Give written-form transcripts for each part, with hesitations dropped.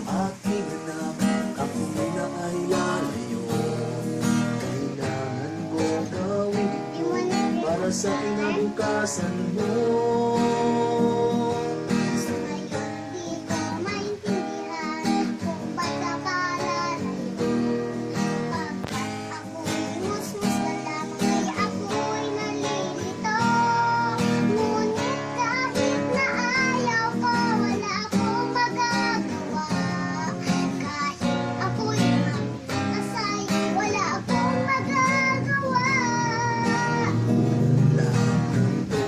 aking anak, ako na ay lalayo. Kailangan ko gawin ito para sa kinabukasan mo. Sa ngayon di ko maintindihan kung ba't nakalalayo. Pagkat ako'y musmus ka lamang ay ako'y nalilito. Ngunit kahit na ayaw ko, wala akong magagawa. Kahit ako'y mag-asay, wala akong magagawa. Lahat ng to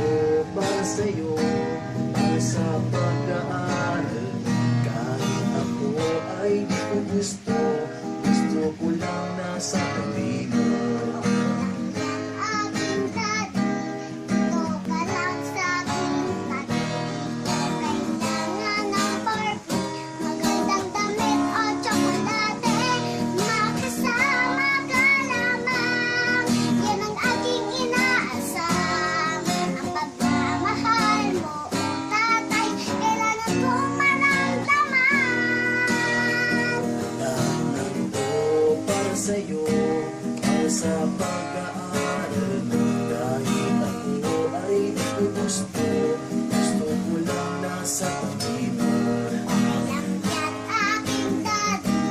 para sa'yo, para sa pag-aaral. Kahit ako ay di ko gusto, gusto ko lang nasa tabi mo. Aking daddy, ito ka lang sa'king tabi. Kailangan ng Barbie, magandang damit o tsokolate. Makasama ka lamang, yan ang aking inaasam. Ang pagmamahal mo, tatay, kailangan kong maramdaman. Lahat ng to para sa'yo, para sa pag-aaral. Kahit ako ay di ko gusto, gusto ko lang nasa tabi mo. Alam yan aking daddy,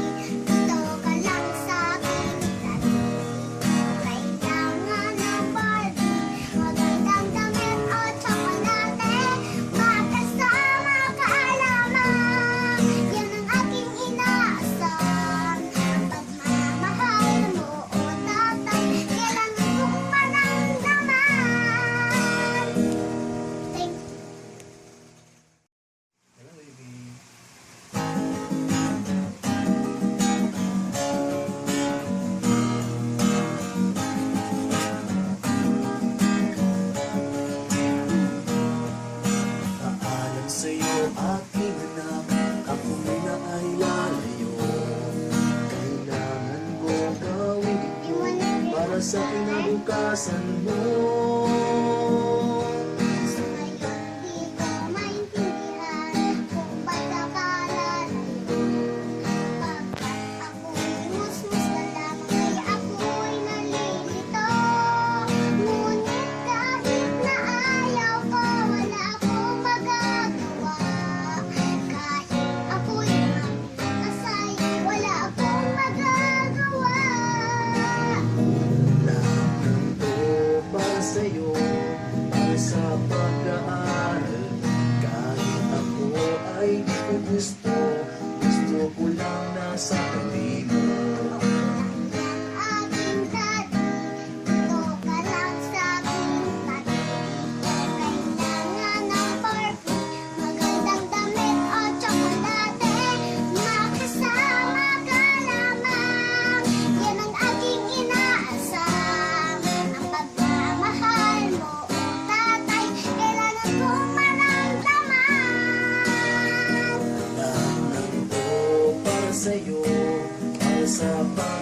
ito ka lang sa'king tabi. Kailangan ng Barbie, magandang damit o tsokolate. Makasama ka lamang, yan ang aking inaasam. Ang pagmamahal mo o tatay, kailangan kong maramdaman. Thank you. Hello, baby. Paalam sa'yo, aking anak, ako na ay lalayo. Kailangan ko gawin ito para sa kinabukasan mo. Sa ngayon di ko maintindihan kung ba't nakalalayo. Pagkat ako'y musmus ka lamang ay ako'y nalilito. Ngunit kahit na ayaw ko, wala akong magagawa. Kahit ako'y mag-asay, wala akong magagawa. Lahat ng to para sa'yo, para sa pag-aaral. Kahit ako ay di ko gusto, gusto ko lang nasa tabi mo. Aking daddy, ito ka lang sa'king tabi. Kailangan ng Barbie, magandang damit o tsokolate. Makasama ka lamang, yan ang aking inaasam. Ang pagmamahal mo o tatay, kailangan kong maramdaman. Lahat ng to para sa'yo, para sa pag